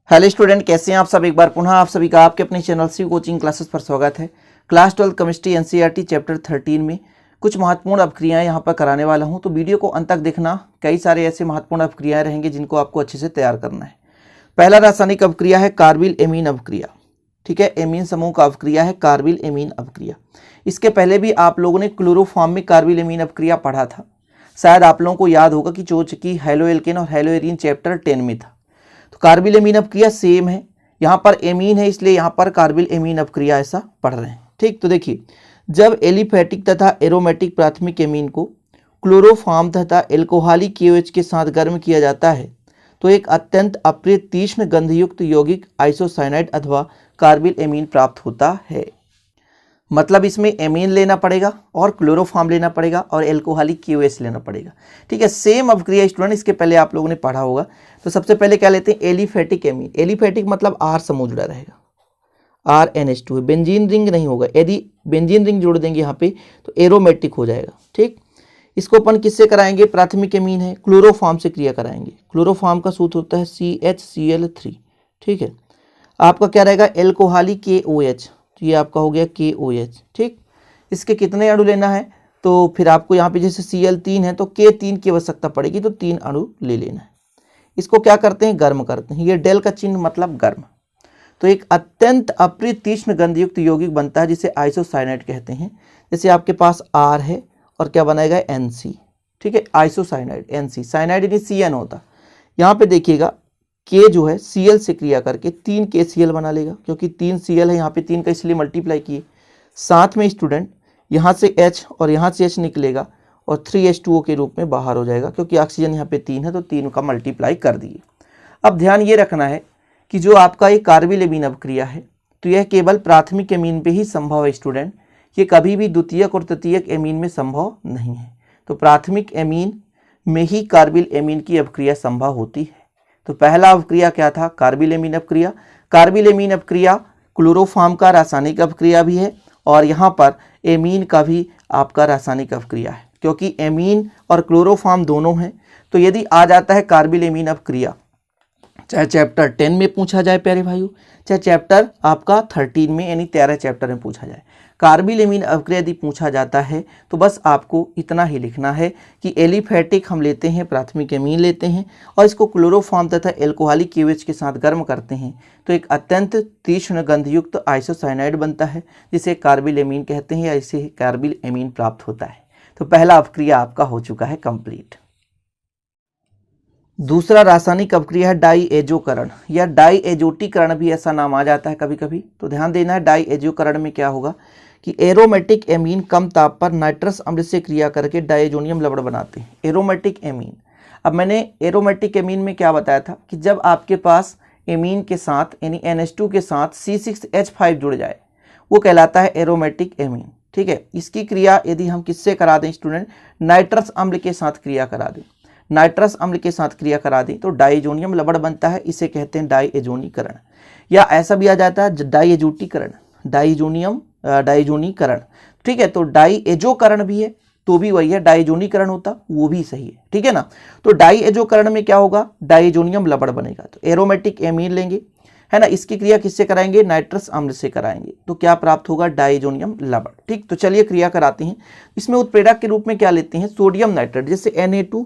Hello student, कैसे हैं आप सब। एक बार पुनः आप सभी का आपके अपने चैनल सी कोचिंग क्लासेस पर स्वागत है। क्लास 12 केमिस्ट्री एनसीईआरटी चैप्टर 13 में कुछ महत्वपूर्ण अपक्रियाएं यहाँ पर कराने वाला हूँ, तो वीडियो को अंत तक देखना। कई सारे ऐसे महत्वपूर्ण अपक्रियाएं रहेंगे जिनको आपको अच्छे से तैयार करना है। पहला रासायनिक अपक्रिया है कार्बिल एमीन अपक्रिया। ठीक है, एमीन समूह का अपक्रिया है कार्बिल एमीन अपक्रिया। इसके पहले भी आप लोगों ने क्लोरोफॉर्म में कार्बिल एमीन अपक्रिया पढ़ा था। शायद आप लोगों को याद होगा कि जो कि हेलो एल्केन और हेलो एरीन चैप्टर 10 में था। तो कार्बिल एमीन अपक्रिया सेम है, यहाँ पर एमीन है इसलिए यहाँ पर कार्बिल एमीन अपक्रिया ऐसा पढ़ रहे हैं। ठीक, तो देखिए, जब एलिफेटिक तथा एरोमेटिक प्राथमिक एमीन को क्लोरोफॉर्म तथा एल्कोहलिक KOH के साथ गर्म किया जाता है तो एक अत्यंत अप्रिय तीक्ष्ण गंधयुक्त यौगिक आइसोसाइनाइड अथवा कार्बिल एमीन प्राप्त होता है। मतलब इसमें एमीन लेना पड़ेगा और क्लोरोफॉर्म लेना पड़ेगा और एल्कोहलिक KOH लेना पड़ेगा। ठीक है, सेम अपक्रिया स्टूडेंट इसके पहले आप लोगों ने पढ़ा होगा। तो सबसे पहले क्या लेते हैं, एलिफेटिक एमीन। एलिफेटिक मतलब R समूह जुड़ा रहेगा, RNH2 है, बेंजीन रिंग नहीं होगा। यदि बेंजीन रिंग जोड़ देंगे यहाँ पे तो एरोमेटिक हो जाएगा। ठीक, इसको अपन किससे कराएंगे, प्राथमिक एमीन है, क्लोरोफॉर्म से क्रिया कराएंगे। क्लोरोफॉर्म का सूत्र होता है CHCl3। ठीक है, आपका क्या रहेगा, एल्कोहलिक KOH, तो ये आपका हो गया KOH। ठीक, इसके कितने अणु लेना है, तो फिर आपको यहाँ पे जैसे Cl3 है तो K3 की आवश्यकता पड़ेगी, तो 3 अणु ले लेना है। इसको क्या करते हैं, गर्म करते हैं। ये डेल का चिन्ह मतलब गर्म। तो एक अत्यंत अप्रिय तीक्ष्ण गंधयुक्त यौगिक बनता है जिसे आइसोसाइनाइड कहते हैं। जैसे आपके पास R है और क्या बनाएगा, NC। ठीक है, आइसोसाइनाइड NC, साइनाइड यानी CN होता। यहाँ पे देखिएगा K जो है Cl से क्रिया करके 3 KCl बना लेगा, क्योंकि 3 Cl है यहाँ पे, 3 का इसलिए मल्टीप्लाई किए। साथ में स्टूडेंट यहाँ से H और यहाँ से H निकलेगा और 3H2O के रूप में बाहर हो जाएगा, क्योंकि ऑक्सीजन यहाँ पे 3 है तो 3 का मल्टीप्लाई कर दिए। अब ध्यान ये रखना है कि जो आपका ये कार्बिल एमीन अपक्रिया है तो यह केवल प्राथमिक एमीन पे ही संभव है स्टूडेंट, ये कभी भी द्वितीयक और तृतीयक एमीन में संभव नहीं है। तो प्राथमिक एमीन में ही कार्बिल एमीन की अपक्रिया संभव होती है। तो पहला अपक्रिया क्या था, कार्बिल एमीन अपक्रिया। कार्बिल एमीन अपक्रिया क्लोरोफॉर्म का रासायनिक अपक्रिया भी है और यहाँ पर एमीन का भी आपका रासायनिक अपक्रिया है, क्योंकि एमीन और क्लोरोफॉर्म दोनों हैं। तो यदि आ जाता है कार्बिल एमीन अपक्रिया, चाहे चैप्टर 10 में पूछा जाए प्यारे भाइयों, चाहे चैप्टर आपका 13 में यानी 13 चैप्टर में पूछा जाए, कार्बिल एमीन अपक्रिया यदि पूछा जाता है तो बस आपको इतना ही लिखना है कि एलिफेटिक हम लेते हैं, प्राथमिक एमीन लेते हैं और इसको क्लोरोफॉर्म तथा एल्कोहलिक KOH के साथ गर्म करते हैं तो एक अत्यंत तीक्ष्ण गंधयुक्त आइसोसाइनाइड बनता है जिसे कार्बिल एमीन कहते हैं या इसे कार्बिल एमीन प्राप्त होता है। तो पहला अपक्रिया आपका हो चुका है कंप्लीट। दूसरा रासायनिक अपक्रिया है डाईएजोकरण या डाईएजोटीकरण भी ऐसा नाम आ जाता है कभी कभी। तो ध्यान देना है, डाईएजोकरण में क्या होगा कि एरोमेटिक एमीन कम ताप पर नाइट्रस अम्ल से क्रिया करके डाइएजोनियम लवण बनाते हैं। एरोमेटिक एमीन, अब मैंने एरोमेटिक एमीन में क्या बताया था कि जब आपके पास एमीन के साथ यानी NH2 के साथ C6H5 जुड़ जाए वो कहलाता है एरोमेटिक एमीन। ठीक है, इसकी क्रिया यदि हम किससे करा दें स्टूडेंट, नाइट्रस अम्ल के साथ क्रिया करा दें, नाइट्रस अम्ल के साथ क्रिया करा दें तो डाइएजोनियम लवण बनता है, इसे कहते हैं डाइएजोनीकरण। या ऐसा भी आ जाता है डाइएजोटीकरण, डाइएजोनीकरण। ठीक है, तो डाइएजोकरण भी है तो भी वही है, डाइएजोनीकरण होता वो भी सही है। ठीक है ना, तो डाइएजोकरण में क्या होगा, डाइएजोनियम लवण बनेगा। तो एरोमेटिक एमीन लेंगे, है ना, इसकी क्रिया किससे कराएंगे, नाइट्रस अम्ल से कराएंगे तो क्या प्राप्त होगा, डाइएजोनियम लवण। ठीक, तो चलिए क्रिया कराते हैं। इसमें उत्प्रेरक के रूप में क्या लेते हैं, सोडियम नाइट्रेट, जैसे NaNO2।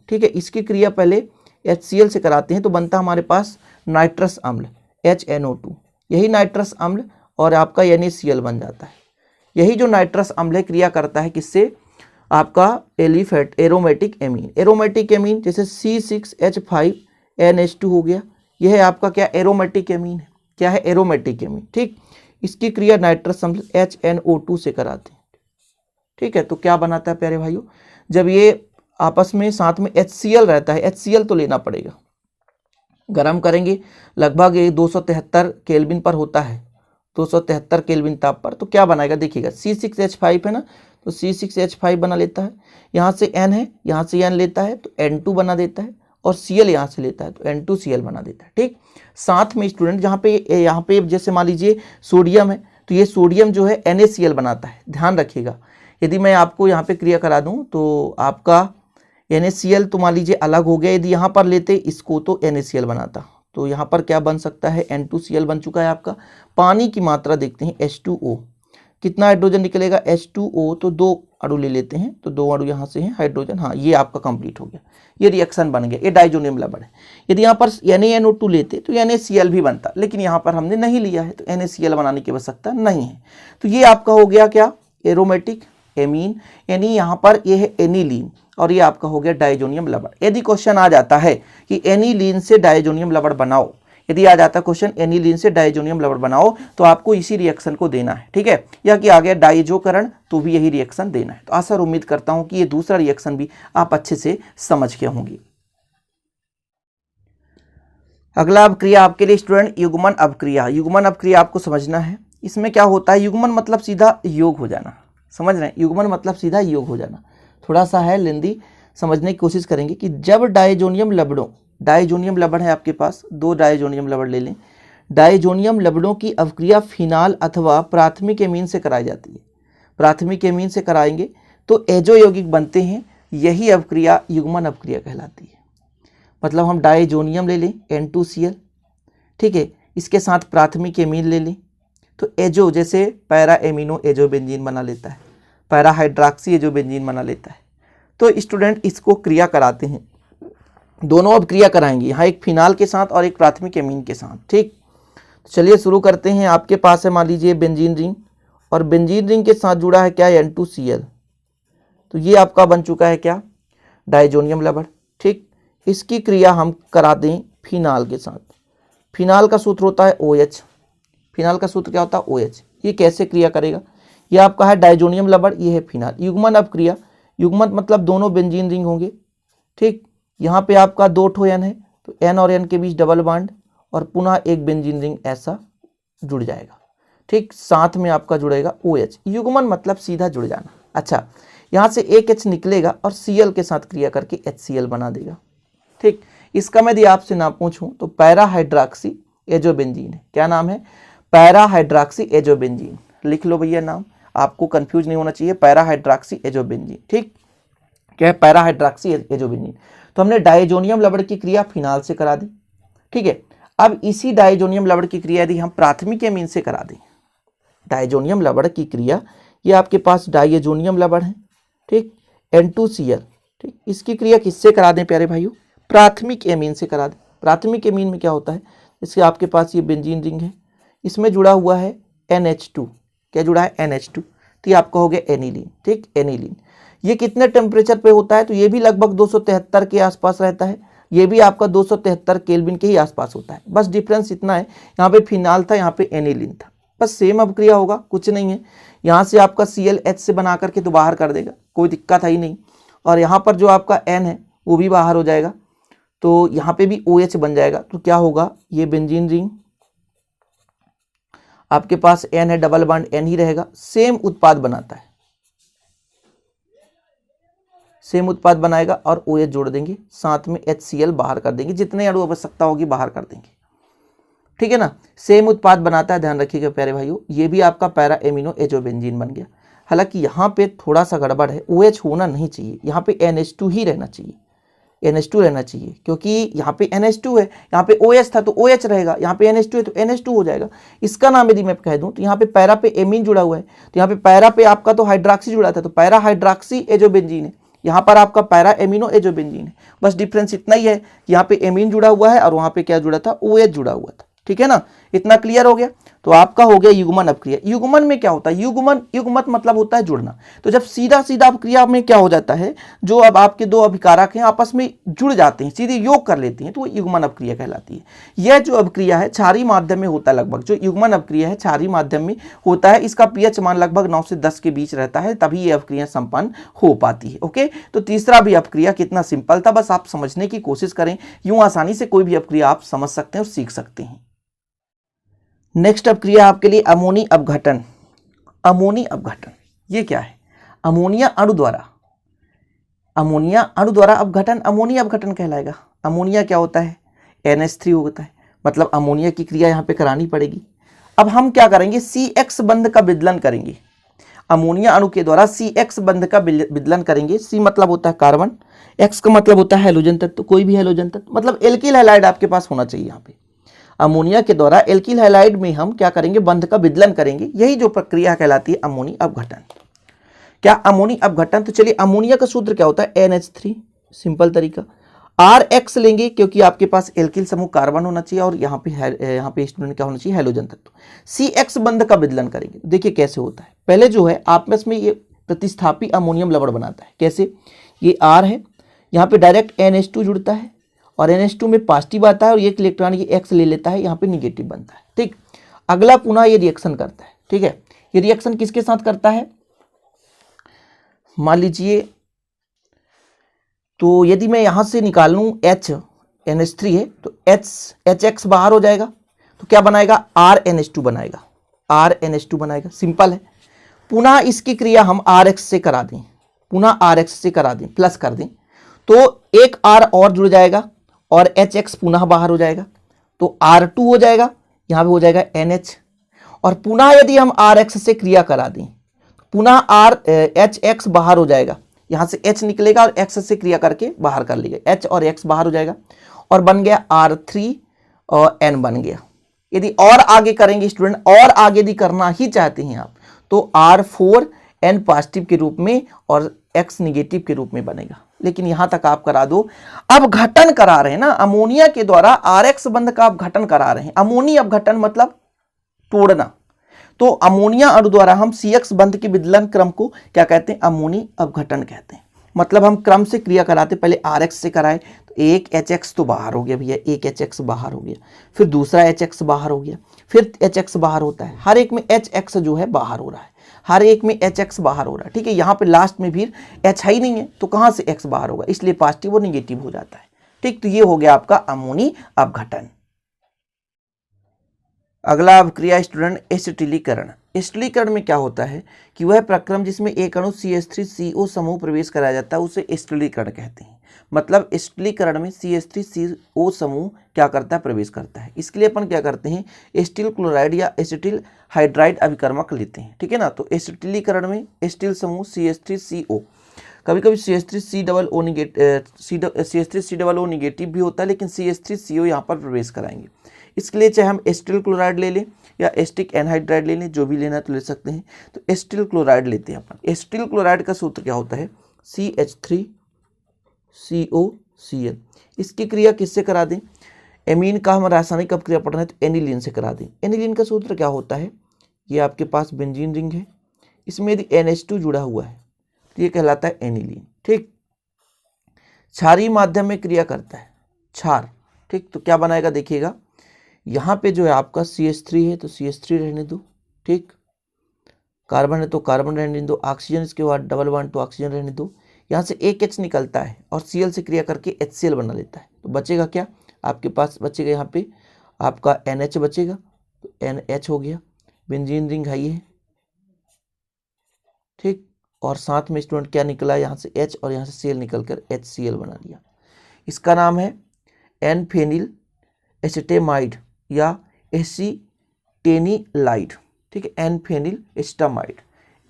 ठीक है, इसकी क्रिया पहले HCl से कराते हैं तो बनता हमारे पास नाइट्रस अम्ल HNO2, यही नाइट्रस अम्ल और आपका NaCl बन जाता है। यही जो नाइट्रस अम्ल है क्रिया करता है किससे, आपका एरोमेटिक एमीन। एरोमेटिक एमीन जैसे C6H5NH2 हो गया, यह है आपका क्या, एरोमेटिक एमीन है। क्या है, एरोमेटिक एमीन। ठीक, इसकी क्रिया नाइट्रस अम्ल HNO2 से कराते हैं। ठीक है, तो क्या बनाता है प्यारे भाइयों, जब ये आपस में साथ में HCl रहता है, HCl तो लेना पड़ेगा, गरम करेंगे लगभग 273 केल्विन पर होता है, 273 केल्विन ताप पर। तो क्या बनाएगा देखिएगा, C6H5 है ना, तो C6H5 बना लेता है, यहाँ से N है, यहाँ से N लेता है तो N2 बना देता है और Cl यहाँ से लेता है तो N2Cl बना देता है। ठीक, साथ में स्टूडेंट यहाँ पे जैसे मान लीजिए सोडियम है तो ये सोडियम जो है NaCl बनाता है। ध्यान रखिएगा, यदि मैं आपको यहाँ पे क्रिया करा दूँ तो आपका NaCl तो मान लीजिए अलग हो गया, यदि यहाँ पर लेते इसको तो NaCl बनाता, तो यहाँ पर क्या बन सकता है, N2Cl बन चुका है आपका। पानी की मात्रा देखते हैं H2O, कितना हाइड्रोजन निकलेगा H2O, तो 2 अणु ले लेते हैं, तो 2 अणु यहाँ से हैं हाइड्रोजन, हाँ ये आपका कंप्लीट हो गया, ये रिएक्शन बन गया, ये डाइजोनियम लवण है। यदि यहाँ पर NaNO2 लेते तो NaCl भी बनता, लेकिन यहाँ पर हमने नहीं लिया है तो NaCl बनाने की आवश्यकता नहीं है। तो ये आपका हो गया क्या, एरोमेटिक एमीन, यानी यहाँ पर ये है एनिलीन, और ये आपका हो गया डाइजोनियम लवण। यदि क्वेश्चन आ जाता है कि एनिलीन से डाइजोनियम लवण बनाओ, यदि आ जाता क्वेश्चन एनिलीन से डाइजोनियम लवण बनाओ, तो आपको इसी रिएक्शन को देना है, ठीक है। या कि आ गया डाइजोकरण, तो भी यही रिएक्शन देना है। तो आशा और उम्मीद करता हूं कि ये दूसरा रिएक्शन भी आप अच्छे से समझ गए होंगे। अगला अवक्रिया आपके लिए स्टूडेंट युग्मन अवक्रिया। युग्मन अवक्रिया आपको समझना है। इसमें क्या होता है, युग्मन मतलब सीधा योग हो जाना, समझ रहे हैं, युग्मन मतलब सीधा योग हो जाना। थोड़ा सा है लेंदी, समझने की कोशिश करेंगे कि जब डाइजोनियम लवणों, डाइजोनियम लवण है आपके पास, 2 डाइजोनियम लवण ले लें, डाइजोनियम लवणों की अवक्रिया फिनाल अथवा प्राथमिक एमीन से कराई जाती है। प्राथमिक एमीन से कराएंगे तो एजो यौगिक बनते हैं, यही अवक्रिया युग्मन अवक्रिया कहलाती है। मतलब हम डाइजोनियम ले लें N2Cl, ठीक है, इसके साथ प्राथमिक एमीन ले लें तो एजो, जैसे पैरा एमिनो एजो बेंजीन बना लेता है, पैरा हाइड्रॉक्सी एजो बेंजीन बना लेता है। तो स्टूडेंट इसको क्रिया कराते हैं, दोनों अब क्रिया कराएंगे, यहाँ एक फिनाल के साथ और एक प्राथमिक एमीन के साथ, ठीक। चलिए शुरू करते हैं। आपके पास है मान लीजिए बेंजीन रिंग, और बेंजीन रिंग के साथ जुड़ा है क्या, N2Cl, तो ये आपका बन चुका है क्या, डाइजोनियम लवण, ठीक। इसकी क्रिया हम करा दें फिनाल के साथ। फिनाल का सूत्र होता है OH, फिनाल का सूत्र क्या होता है OH। ये कैसे क्रिया करेगा, ये आपका है डाइजोनियम लवण, ये है फिनाल। युग्मन अवक्रिया, युग्मन मतलब दोनों बेंजीन रिंग होंगे, ठीक। यहाँ पे आपका 2 ठो N है, तो N और N के बीच डबल बॉन्ड, और पुनः एक बेंजीन रिंग ऐसा जुड़ जाएगा, ठीक। साथ में आपका जुड़ेगा OH। युग्मन मतलब सीधा जुड़ जाना। अच्छा, यहाँ से एक H निकलेगा और Cl के साथ क्रिया करके HCl बना देगा, ठीक। इसका मैं यदि आपसे ना पूछूं तो पैरा हाइड्रॉक्सी एजोबेंजीन है। क्या नाम है, पैरा हाइड्रॉक्सी एजोबेंजीन। लिख लो भैया नाम, आपको कंफ्यूज नहीं होना चाहिए, पैरा हाइड्रॉक्सी एजोबेंजीन, ठीक। क्या है, पैरा हाइड्रॉक्सी एजोबेंजीन। तो हमने डाइजोनियम लवण की क्रिया फिनाल से करा दी, ठीक है। अब इसी डाइजोनियम लवण की क्रिया यदि हम प्राथमिक एमीन से करा दें, डाइजोनियम लवण की क्रिया, ये आपके पास डाइजोनियम लवण है, ठीक, N2Cl, ठीक। इसकी क्रिया किससे करा दें प्यारे भाइयों, प्राथमिक एमीन से करा दें। प्राथमिक एमीन में क्या होता है, इसके आपके पास ये बेंजीन रिंग है, इसमें जुड़ा हुआ है NH2, क्या जुड़ा है NH2, तो ये आपका हो गया एनिलीन, ठीक, एनिलीन। ये कितने टेम्परेचर पे होता है, तो ये भी लगभग 273 के आसपास रहता है, ये भी आपका 273 केल्विन के ही आसपास होता है। बस डिफरेंस इतना है, यहाँ पे फिनाल था, यहाँ पे एनिलीन था, बस सेम अभिक्रिया होगा, कुछ नहीं है। यहाँ से आपका ClH से बना करके तो बाहर कर देगा, कोई दिक्कत है ही नहीं। और यहाँ पर जो आपका N है वो भी बाहर हो जाएगा, तो यहाँ पे भी OH बन जाएगा। तो क्या होगा, ये बेंजीन रिंग आपके पास N है, डबल बॉन्ड N ही रहेगा, सेम उत्पाद बनाता है, सेम उत्पाद बनाएगा, और OH जोड़ देंगे, साथ में HCl बाहर कर देंगे, जितने अणु आवश्यकता होगी बाहर कर देंगे, ठीक है ना। सेम उत्पाद बनाता है, ध्यान रखिएगा प्यारे भाइयों। ये भी आपका पैरा एमिनो एजोबेंजीन बन गया। हालांकि यहाँ पे थोड़ा सा गड़बड़ है, OH होना नहीं चाहिए, यहाँ पे NH2 ही रहना चाहिए, NH2 रहना चाहिए, क्योंकि यहाँ पे NH2 है, यहाँ पे OH था तो OH रहेगा, यहाँ पे NH2 है तो NH2 हो जाएगा। इसका नाम यदि मैं कह दूं तो यहाँ पे पैरा पे एमीन जुड़ा हुआ है, तो यहाँ पे पैरा पे आपका तो हाइड्रॉक्सी जुड़ा था, तो पैरा हाइड्रॉक्सी एजोबेंजीन है, यहाँ पर आपका पैरा एमिनो एजोबेंजीन है। बस डिफरेंस इतना ही है, यहाँ पे एमीन जुड़ा हुआ है और वहाँ पे क्या जुड़ा था, OH जुड़ा हुआ था, ठीक है ना। इतना क्लियर हो गया। तो आपका हो गया युग्मन अपक्रिया। युग्मन में क्या होता है, युग्मत मतलब होता है जुड़ना। तो जब सीधा सीधा अपक्रिया में क्या हो जाता है, जो अब आपके दो अभिकारक हैं आपस में जुड़ जाते हैं, सीधे योग कर लेते हैं, तो वो युग्मन अपक्रिया कहलाती है। यह जो अपक्रिया है क्षारीय माध्यम में होता है, लगभग जो युग्मन अपक्रिया है क्षारीय माध्यम में होता है। इसका पीएच मान लगभग 9 से 10 के बीच रहता है, तभी ये अपक्रिया संपन्न हो पाती है। ओके, तो तीसरा भी अपक्रिया कितना सिंपल था, बस आप समझने की कोशिश करें, यूं आसानी से कोई भी अपक्रिया आप समझ सकते हैं और सीख सकते हैं। नेक्स्ट अपक्रिया आपके लिए अमोनी अपघटन। अमोनी अपघटन ये क्या है, अमोनिया अणु द्वारा अपघटन अमोनिया अपघटन कहलाएगा। अमोनिया क्या होता है, NH3 होता है, मतलब अमोनिया की क्रिया यहाँ पे करानी पड़ेगी। अब हम क्या करेंगे, CX बंध का विदलन करेंगे। अमोनिया अणु के द्वारा CX बंध का विदलन करेंगे। C मतलब होता है कार्बन, X का मतलब होता है हैलोजन तत्व, कोई भी हैलोजन तत्व, मतलब एल्किल हैलाइड आपके पास होना चाहिए। यहाँ पे अमोनिया के द्वारा एल्किल हैलाइड में हम क्या करेंगे, बंध का विदलन करेंगे। यही जो प्रक्रिया कहलाती है अमोनी अपघटन। क्या अमोनी अपघटन? तो चलिए अमोनिया का सूत्र क्या होता है, NH3, सिंपल तरीका। RX लेंगे क्योंकि आपके पास एल्किल समूह कार्बन होना चाहिए और यहाँ पे स्टूडेंट क्या होना चाहिए, हैलोजन तत्व। CX बंध का विदलन करेंगे। देखिए कैसे होता है, पहले जो है आपस में ये प्रतिस्थापी अमोनियम लवण बनाता है। कैसे, ये R है, यहाँ पे डायरेक्ट NH2 जुड़ता है और NH2 में पॉजिटिव आता है और एक इलेक्ट्रॉन ये X ले लेता है, यहाँ पे निगेटिव बनता है। ठीक, अगला पुनः ये रिएक्शन करता है। ठीक है, ये रिएक्शन किसके साथ करता है, मान लीजिए तो यदि मैं यहां से निकाल लूं NH3 है तो HX बाहर हो जाएगा, तो क्या बनाएगा, RNH2 बनाएगा, RNH2 बनाएगा, सिंपल है। पुनः इसकी क्रिया हम RX से करा दें, पुनः RX से करा दें, प्लस कर दें, तो एक R और जुड़ जाएगा और HX पुनः बाहर हो जाएगा, तो R2 हो जाएगा, यहाँ पे हो जाएगा NH। और पुनः यदि हम RX से क्रिया करा दें, पुनः HX बाहर हो जाएगा, यहाँ से H निकलेगा और X से क्रिया करके बाहर कर लेगा, H और X बाहर हो जाएगा और बन गया R3 और N बन गया। यदि और आगे करेंगे स्टूडेंट, और आगे यदि करना ही चाहते हैं आप, तो R4 N पॉजिटिव के रूप में और X निगेटिव के रूप में बनेगा। लेकिन यहां तक आप करा दो। अब घटन करा रहे हैं ना, अमोनिया के द्वारा RX बंध का आप घटन करा रहे हैं। अमोनी अपघटन मतलब तोड़ना, तो अमोनिया अणु द्वारा हम CX बंध के विदलन क्रम को क्या कहते हैं, अमोनी अपघटन कहते हैं। मतलब हम क्रम से क्रिया कराते, पहले RX से कराए तो एक HX तो बाहर हो गया भैया, एक HX बाहर हो गया, फिर दूसरा HX बाहर हो गया, फिर HX बाहर होता है, हर एक में HX जो है बाहर हो रहा है, हर एक में HX बाहर हो रहा है। ठीक है, यहाँ पे लास्ट में भी H ही नहीं है तो कहाँ से X बाहर होगा, इसलिए पॉजिटिव और निगेटिव हो जाता है। ठीक, तो ये हो गया आपका अमोनी अपघटन। अगला अभिक्रिया स्टूडेंट एसिटिलीकरण। एसिटिलीकरण में क्या होता है कि वह प्रक्रम जिसमें एक अणु CH3CO समूह प्रवेश कराया जाता है उसे एसिटिलीकरण कहते हैं। मतलब एसिटिलीकरण में CH3CO समूह क्या करता है, प्रवेश करता है। इसके लिए अपन क्या करते हैं, एसिटिल क्लोराइड या एसिटिल हाइड्राइड अभिकर्मक लेते हैं। ठीक है ना, तो एसिटिलीकरण में एसिटिल समूह CH3CO, कभी कभी CH3COO निगेटिव भी होता है, लेकिन CH3CO यहाँ पर प्रवेश कराएंगे। इसके लिए चाहे हम एसिटिल क्लोराइड ले लें या एसिटिक एनहाइड्राइड ले लें, जो भी लेना है तो ले सकते हैं। तो एसिटिल क्लोराइड लेते हैं अपन। एसिटिल क्लोराइड का सूत्र क्या होता है, CH3COCl। इसकी क्रिया किससे करा दें, एमीन का हम रासायनिक अपक्रिया पढ़ रहे हैं तो एनिलीन से करा दें। एनिलीन का सूत्र क्या होता है, ये आपके पास बेंजीन रिंग है, इसमें यदि NH2 जुड़ा हुआ है तो ये कहलाता है एनिलीन। ठीक, क्षारीय माध्यम में क्रिया करता है, क्षार। ठीक, तो क्या बनाएगा देखिएगा, यहाँ पे जो है आपका CH3 है तो CH3 रहने दो। ठीक, कार्बन है तो कार्बन रहने दो, ऑक्सीजन इसके बाद डबल बॉन्ड तो ऑक्सीजन रहने दो। यहाँ से एक H निकलता है और Cl से क्रिया करके HCl बना लेता है, तो बचेगा क्या आपके पास, बचेगा यहाँ पे आपका NH बचेगा, तो NH हो गया, बेंजीन रिंग हाई है। ठीक, और साथ में स्टूडेंट क्या निकला, यहाँ से H और यहाँ से Cl निकल कर HCl बना लिया। इसका नाम है एन फेनिल एसिटेमाइड या एसिटेनिलाइड। ठीक है, N phenyl acetamide,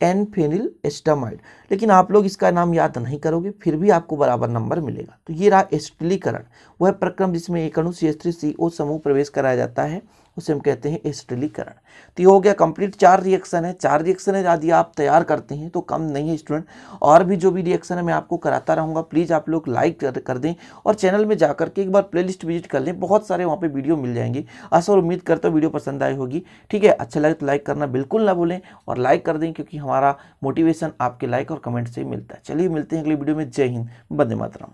N phenyl acetamide. लेकिन आप लोग इसका नाम याद नहीं करोगे, फिर भी आपको बराबर नंबर मिलेगा। तो ये रहा एसिटिलीकरण, वह प्रक्रम जिसमें एक अणु CH3CO समूह प्रवेश कराया जाता है उसे हम कहते हैं एसिटिलीकरण। तो ये हो गया कंप्लीट। 4 रिएक्शन है, 4 रिएक्शन है यदि आप तैयार करते हैं तो कम नहीं है स्टूडेंट। और भी जो भी रिएक्शन है मैं आपको कराता रहूँगा। प्लीज़ आप लोग लाइक कर दें और चैनल में जाकर के एक बार प्लेलिस्ट विजिट कर लें, बहुत सारे वहाँ पे वीडियो मिल जाएंगे। आशा और उम्मीद करता हूँ वीडियो पसंद आई होगी। ठीक है, अच्छा लगे तो लाइक करना बिल्कुल ना भूलें और लाइक कर दें, क्योंकि हमारा मोटिवेशन आपके लाइक और कमेंट से ही मिलता है। चलिए मिलते हैं अगली वीडियो में। जय हिंद, वंदे मातरम।